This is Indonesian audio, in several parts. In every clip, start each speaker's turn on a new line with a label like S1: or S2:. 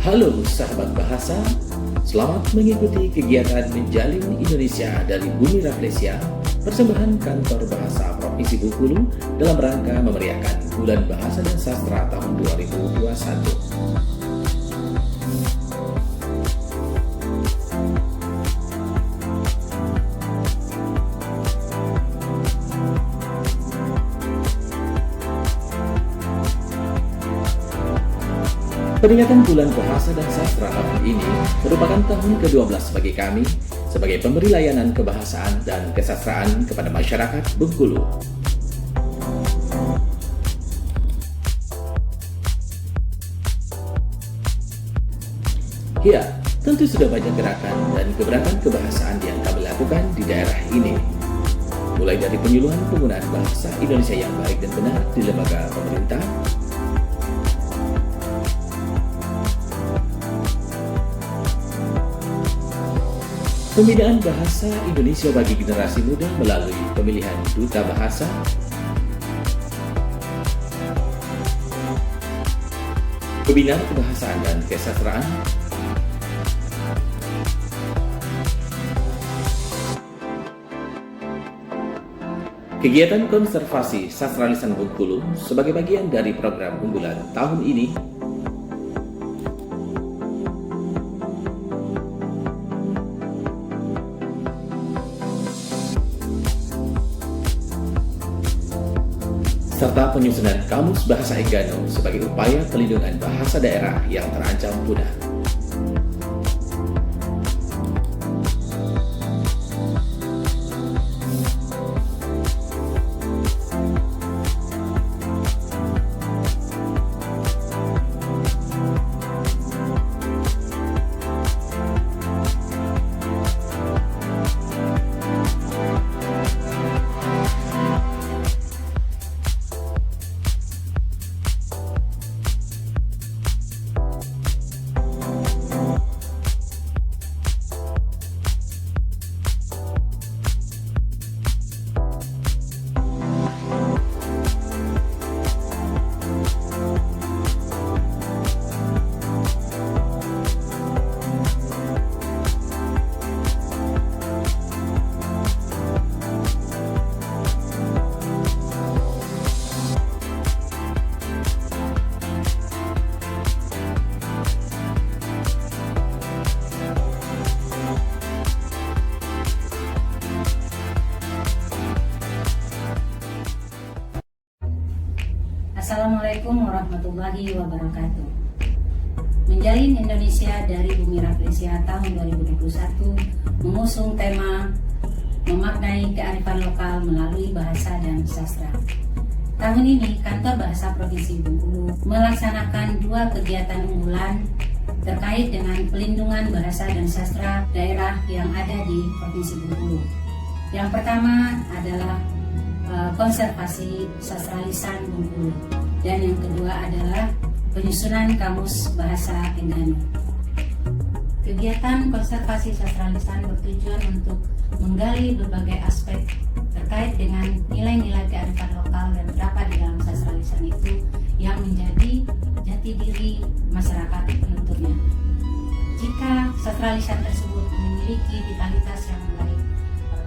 S1: Halo sahabat bahasa, selamat mengikuti kegiatan Menjalin Indonesia dari Bumi Rafflesia, persembahan Kantor Bahasa Provinsi Bengkulu dalam rangka memeriahkan Bulan Bahasa dan Sastra tahun 2021. Peringatan Bulan Bahasa dan Sastra tahun ini merupakan tahun ke-12 bagi kami sebagai pemberi layanan kebahasaan dan kesastraan kepada masyarakat Bengkulu. Ya, tentu sudah banyak gerakan dan gebrakan kebahasaan yang kami lakukan di daerah ini. Mulai dari penyuluhan penggunaan bahasa Indonesia yang baik dan benar di lembaga pemerintah, pembinaan bahasa Indonesia bagi generasi muda melalui pemilihan duta bahasa, webinar kebahasaan dan kesastraan, kegiatan konservasi sastra lisan Bengkulu sebagai bagian dari program unggulan tahun ini, serta penyusunan Kamus Bahasa Enggano sebagai upaya pelindungan bahasa daerah yang terancam punah.
S2: Assalamualaikum warahmatullahi wabarakatuh. Menjalin Indonesia dari Bumi Rafflesia tahun 2021 mengusung tema memaknai kearifan lokal melalui bahasa dan sastra. Tahun ini Kantor Bahasa Provinsi Bengkulu melaksanakan dua kegiatan unggulan terkait dengan pelindungan bahasa dan sastra daerah yang ada di Provinsi Bengkulu. Yang pertama adalah konservasi sastra lisan Bengkulu, dan yang kedua adalah penyusunan Kamus Bahasa Enggano. Kegiatan konservasi sastra lisan bertujuan untuk menggali berbagai aspek terkait dengan nilai-nilai kearifan lokal dan terdapat di dalam sastra lisan itu yang menjadi jati diri masyarakat penuturnya. Jika sastra lisan tersebut memiliki vitalitas yang mulai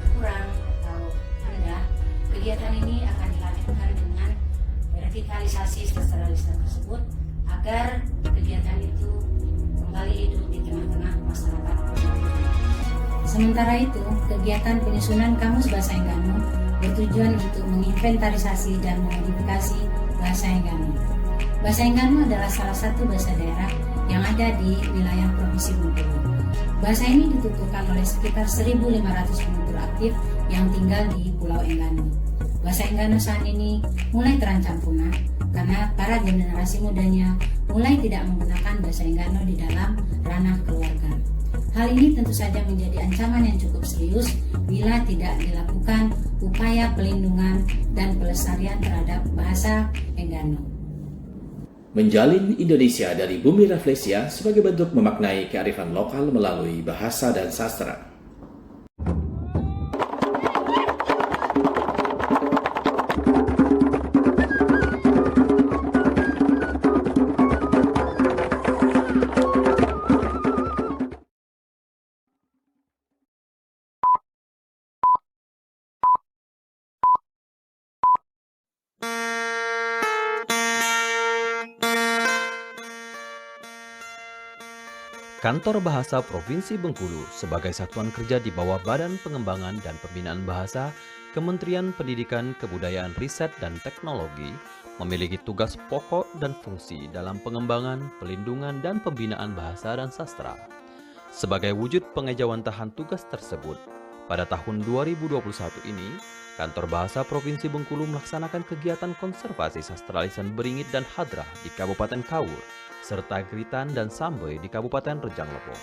S2: berkurang atau rendah, kegiatan ini akan dilanjutkan dengan revitalisasi sastra lisan tersebut agar kegiatan itu kembali hidup di tengah-tengah masyarakat. Sementara itu, kegiatan penyusunan Kamus Bahasa Enggano bertujuan untuk menginventarisasi dan memodifikasi bahasa Enggano. Bahasa Enggano adalah salah satu bahasa daerah yang ada di wilayah Provinsi Bengkulu. Bahasa ini dituturkan oleh sekitar 1.500 penutur aktif yang tinggal di Pulau Enggano. Bahasa Enggano saat ini mulai terancam punah karena para generasi mudanya mulai tidak menggunakan bahasa Enggano di dalam ranah keluarga. Hal ini tentu saja menjadi ancaman yang cukup serius bila tidak dilakukan upaya pelindungan dan pelestarian terhadap bahasa Enggano.
S1: Menjalin Indonesia dari Bumi Rafflesia sebagai bentuk memaknai kearifan lokal melalui bahasa dan sastra.
S3: Kantor Bahasa Provinsi Bengkulu sebagai satuan kerja di bawah Badan Pengembangan dan Pembinaan Bahasa Kementerian Pendidikan, Kebudayaan, Riset, dan Teknologi memiliki tugas pokok dan fungsi dalam pengembangan, pelindungan, dan pembinaan bahasa dan sastra. Sebagai wujud pengejawantahan tugas tersebut, pada tahun 2021 ini, Kantor Bahasa Provinsi Bengkulu melaksanakan kegiatan konservasi sastra lisan Beringit dan Hadrah di Kabupaten Kaur, serta Gritan dan Sambe di Kabupaten Rejang Lebong.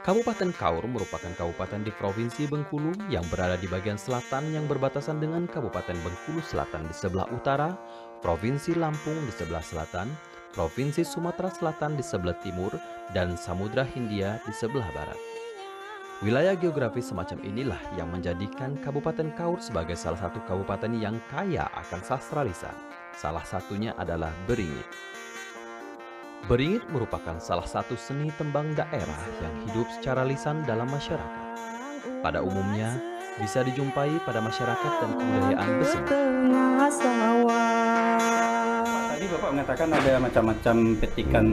S3: Kabupaten Kaur merupakan kabupaten di Provinsi Bengkulu yang berada di bagian selatan yang berbatasan dengan Kabupaten Bengkulu Selatan di sebelah utara, Provinsi Lampung di sebelah selatan, Provinsi Sumatera Selatan di sebelah timur, dan Samudra Hindia di sebelah barat. Wilayah geografis semacam inilah yang menjadikan Kabupaten Kaur sebagai salah satu kabupaten yang kaya akan sastra lisan. Salah satunya adalah Beringit. Beringit merupakan salah satu seni tembang daerah yang hidup secara lisan dalam masyarakat. Pada umumnya, bisa dijumpai pada masyarakat dan kebudayaan Besem.
S4: Tadi Bapak mengatakan ada macam-macam petikan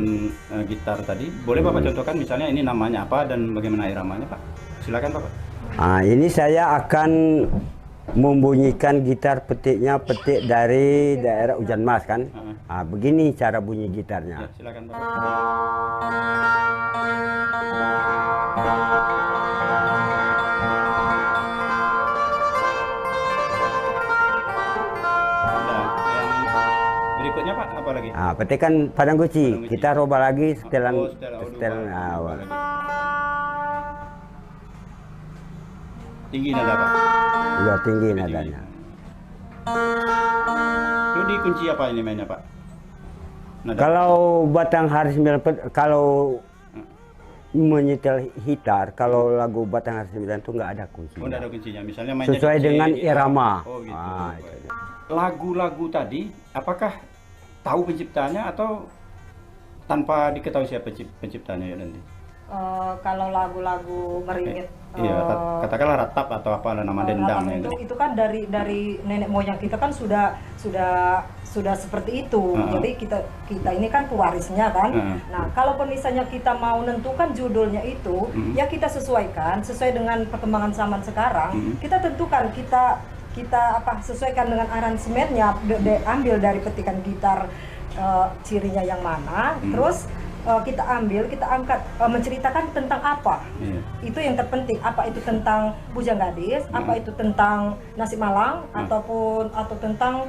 S4: gitar tadi. Boleh Bapak contohkan misalnya ini namanya apa dan bagaimana iramanya Pak? Silakan Bapak.
S5: Ini saya akan membunyikan gitar petiknya, petik dari daerah Hujan Mas kan. Begini cara bunyi gitarnya.
S4: Ya, silakan Bapak. Yang berikutnya Pak, apa lagi?
S5: Petikan padang guci. Kita roba lagi setelan
S4: tinggi nada Pak.
S5: Ya, tinggi nadanya.
S4: Itu dikunci apa ini mainnya Pak? Nada.
S5: Kalau batang hari 9, kalau menyetel gitar, kalau lagu batang hari 9 itu nggak ada kuncinya.
S4: Oh, nggak ada kuncinya. Misalnya mainnya
S5: sesuai dengan irama.
S4: Oh gitu. Lagu-lagu tadi, apakah tahu penciptanya atau tanpa diketahui siapa penciptanya ya nanti?
S6: Kalau lagu-lagu Beringit,
S4: katakanlah ratap atau apa nama dendang
S6: itu kan dari nenek moyang kita kan sudah seperti itu. Jadi kita ini kan pewarisnya kan. Nah, kalau misalnya kita mau menentukan judulnya itu, ya kita sesuaikan sesuai dengan perkembangan zaman sekarang. Kita tentukan kita sesuaikan dengan aransemennya, ambil dari petikan gitar cirinya yang mana, terus kita angkat menceritakan tentang apa. Itu yang terpenting, apa itu tentang bujang gadis, apa itu tentang nasib malang, atau tentang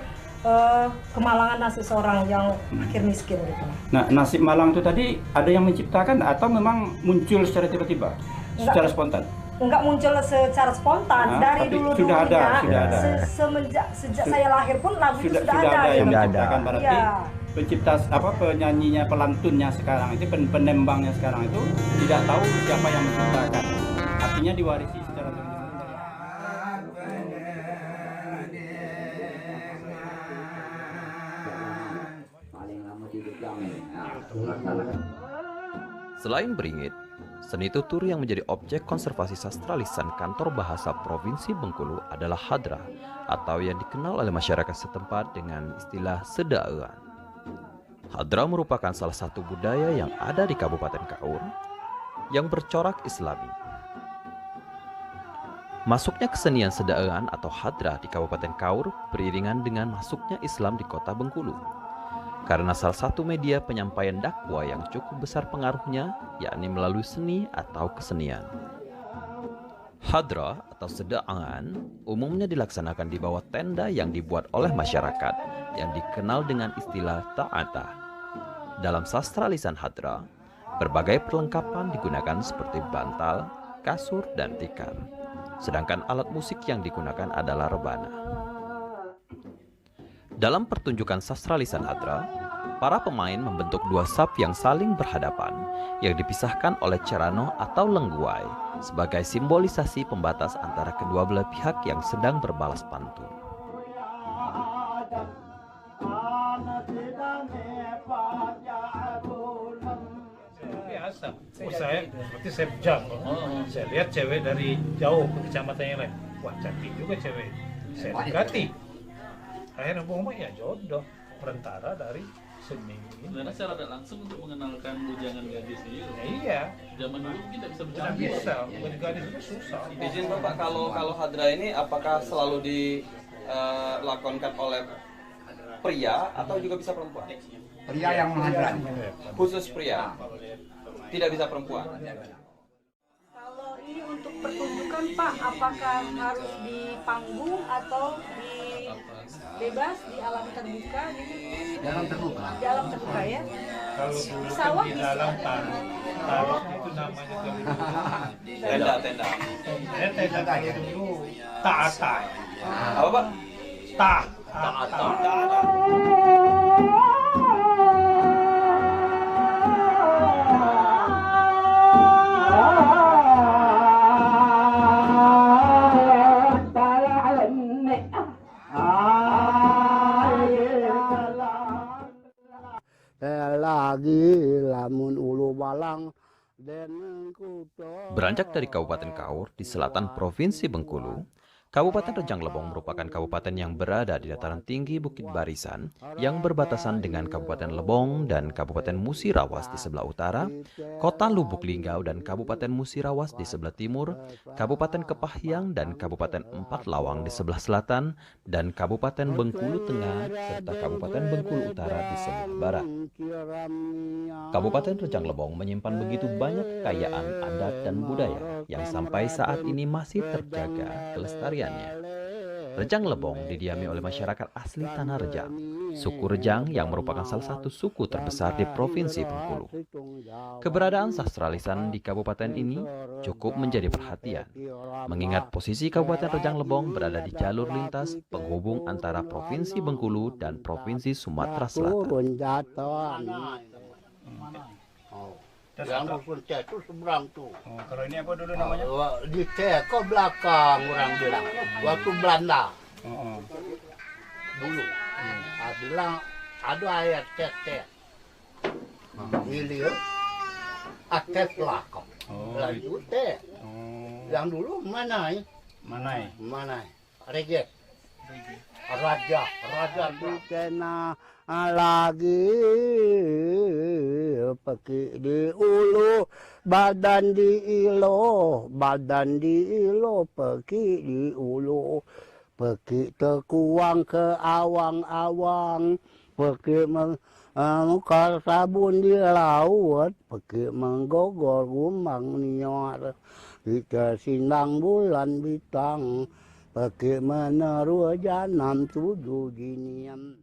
S6: kemalangan nasib seorang yang akhir miskin gitu.
S4: Nah, nasib malang itu tadi ada yang menciptakan atau memang muncul secara tiba-tiba, secara spontan?
S6: Enggak muncul secara spontan, dari dulu-dulunya. Sejak saya lahir pun lagu itu sudah ada
S4: yang menciptakan. Berarti pencipta penyanyinya, pelantunnya sekarang itu, penembangnya sekarang itu tidak tahu siapa yang menciptakan. Artinya diwarisi secara
S3: Selain Beringit, seni tutur yang menjadi objek konservasi sastra lisan Kantor Bahasa Provinsi Bengkulu adalah Hadrah, atau yang dikenal oleh masyarakat setempat dengan istilah Sedaean. Hadrah merupakan salah satu budaya yang ada di Kabupaten Kaur yang bercorak Islami. Masuknya kesenian Sedaean atau Hadrah di Kabupaten Kaur beriringan dengan masuknya Islam di Kota Bengkulu. Karena salah satu media penyampaian dakwah yang cukup besar pengaruhnya, yakni melalui seni atau kesenian. Hadrah atau Sedaean umumnya dilaksanakan di bawah tenda yang dibuat oleh masyarakat yang dikenal dengan istilah ta'atah. Dalam sastra lisan Hadrah, berbagai perlengkapan digunakan seperti bantal, kasur, dan tikar. Sedangkan alat musik yang digunakan adalah rebana. Dalam pertunjukan sastra lisan Hadrah, para pemain membentuk dua saf yang saling berhadapan, yang dipisahkan oleh cerano atau lengguai sebagai simbolisasi pembatas antara kedua belah pihak yang sedang berbalas pantun.
S7: Saya seperti saya bejam, saya lihat cewek dari jauh ke kecamatan yang lain, wah cantik juga cewek, saya dekati. Akhirnya ngomong ya jodoh perantara dari seni.
S8: Sebenarnya secara tidak langsung untuk mengenalkan bujangan gadis ini.
S7: Iya.
S8: Zaman dulu kita bisa
S7: Tidak
S8: bercanda.
S7: bisa, buat gadis itu susah.
S9: Izin Bapak, kalau hadra ini apakah selalu dilakonkan oleh pria atau juga bisa perempuan?
S10: Pria yang menghadran.
S9: Khusus pria, tidak bisa perempuan.
S6: Kalau ini untuk pertunjukan Pak, apakah harus di panggung atau di bebas di alam terbuka gitu?
S10: Dalam terbuka.
S6: Di alam terbuka ya?
S7: Kalau dulu
S6: Di
S7: kan
S6: sawah
S7: di
S6: bisa.
S7: dalam tarok itu namanya kalau dulu.
S9: Tenda.
S7: Tenda kalau dulu tata.
S9: Apa Pak?
S7: Tata.
S10: Lagi lamun ulu balang dan
S3: Beranjak dari Kabupaten Kaur di selatan Provinsi Bengkulu, Kabupaten Rejang Lebong merupakan kabupaten yang berada di dataran tinggi Bukit Barisan yang berbatasan dengan Kabupaten Lebong dan Kabupaten Musirawas di sebelah utara, Kota Lubuk Linggau dan Kabupaten Musirawas di sebelah timur, Kabupaten Kepahyang dan Kabupaten Empat Lawang di sebelah selatan, dan Kabupaten Bengkulu Tengah serta Kabupaten Bengkulu Utara di sebelah barat. Kabupaten Rejang Lebong menyimpan begitu banyak kekayaan adat dan budaya yang sampai saat ini masih terjaga kelestariannya. Rejang Lebong didiami oleh masyarakat asli Tanah Rejang, suku Rejang yang merupakan salah satu suku terbesar di Provinsi Bengkulu. Keberadaan sastra lisan di kabupaten ini cukup menjadi perhatian, mengingat posisi Kabupaten Rejang Lebong berada di jalur lintas penghubung antara Provinsi Bengkulu dan Provinsi Sumatera Selatan.
S10: yang dukun itu seberang tuh.
S4: Oh, kalau ini apa dulu namanya?
S10: Di teko belakang orang bilang. Waktu Belanda
S4: Oh.
S10: dulu. Bilang ada ayat tete. Milieu atet belakang.
S4: Oh,
S10: Lanjut teh.
S4: Oh.
S10: Yang dulu mana ya?
S4: Manai.
S10: Mana? Reget. Raja di kena lagi pakai di ulu badan di ilo pakai di ulu pakai tekuang ke awang-awang pakai mengkal sabun di laut pakai menggogor gumang nior kita sindang bulan bintang pakai menaruh janam tujuh diniam.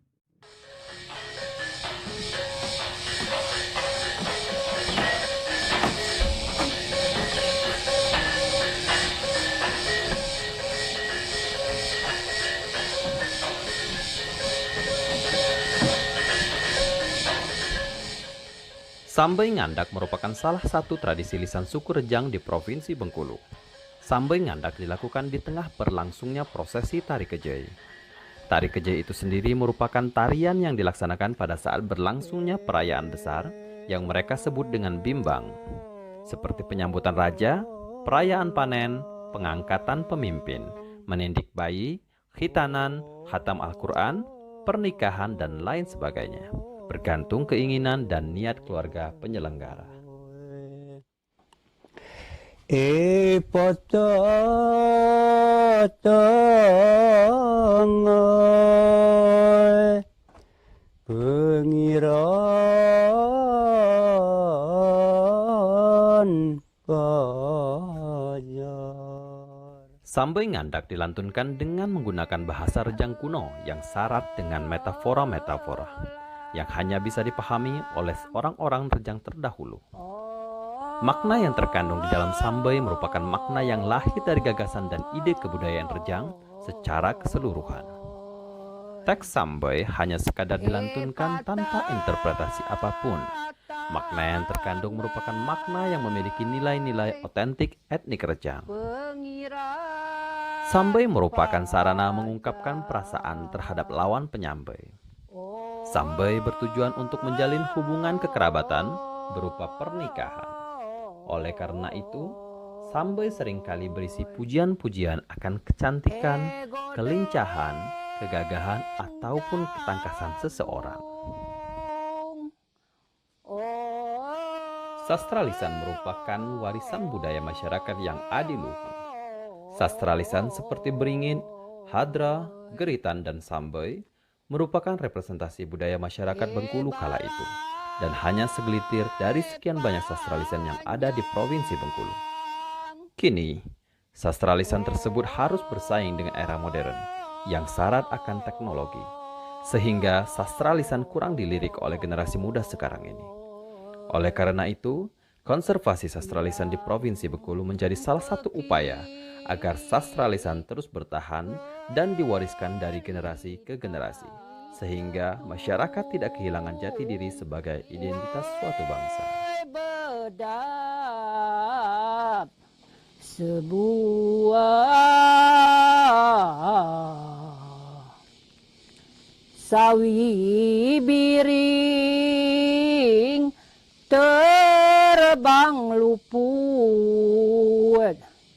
S3: Sambai Ngandak merupakan salah satu tradisi lisan suku Rejang di Provinsi Bengkulu. Sambai Ngandak dilakukan di tengah berlangsungnya prosesi Tari Kejai. Tari Kejai itu sendiri merupakan tarian yang dilaksanakan pada saat berlangsungnya perayaan besar yang mereka sebut dengan bimbang, seperti penyambutan raja, perayaan panen, pengangkatan pemimpin, menindik bayi, khitanan, khatam Al-Quran, pernikahan, dan lain sebagainya, bergantung keinginan dan niat keluarga penyelenggara.
S10: Potong pengiran pajar.
S3: Sambai Ngandak dilantunkan dengan menggunakan bahasa Rejang kuno yang syarat dengan metafora-metafora yang hanya bisa dipahami oleh orang-orang Rejang terdahulu. Makna yang terkandung di dalam Sambai merupakan makna yang lahir dari gagasan dan ide kebudayaan Rejang secara keseluruhan. Teks Sambai hanya sekadar dilantunkan tanpa interpretasi apapun. Makna yang terkandung merupakan makna yang memiliki nilai-nilai otentik etnik Rejang. Sambai merupakan sarana mengungkapkan perasaan terhadap lawan penyambai. Sambai bertujuan untuk menjalin hubungan kekerabatan berupa pernikahan. Oleh karena itu, Sambai seringkali berisi pujian-pujian akan kecantikan, kelincahan, kegagahan, ataupun ketangkasan seseorang. Sastra lisan merupakan warisan budaya masyarakat yang adiluhung. Sastra lisan seperti beringin, hadra, geritan, dan sambay merupakan representasi budaya masyarakat Bengkulu kala itu, dan hanya segelitir dari sekian banyak sastra lisan yang ada di Provinsi Bengkulu. Kini, sastra lisan tersebut harus bersaing dengan era modern yang syarat akan teknologi, sehingga sastra lisan kurang dilirik oleh generasi muda sekarang ini. Oleh karena itu, konservasi sastra lisan di Provinsi Bengkulu menjadi salah satu upaya agar sastra lisan terus bertahan dan diwariskan dari generasi ke generasi, sehingga masyarakat tidak kehilangan jati diri sebagai identitas suatu bangsa.
S11: Sebuah sawi biring terbang luput,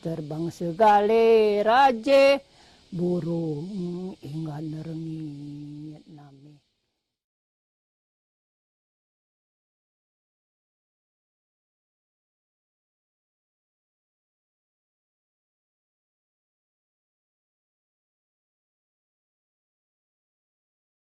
S11: terbang segale raje burung ingan rengi.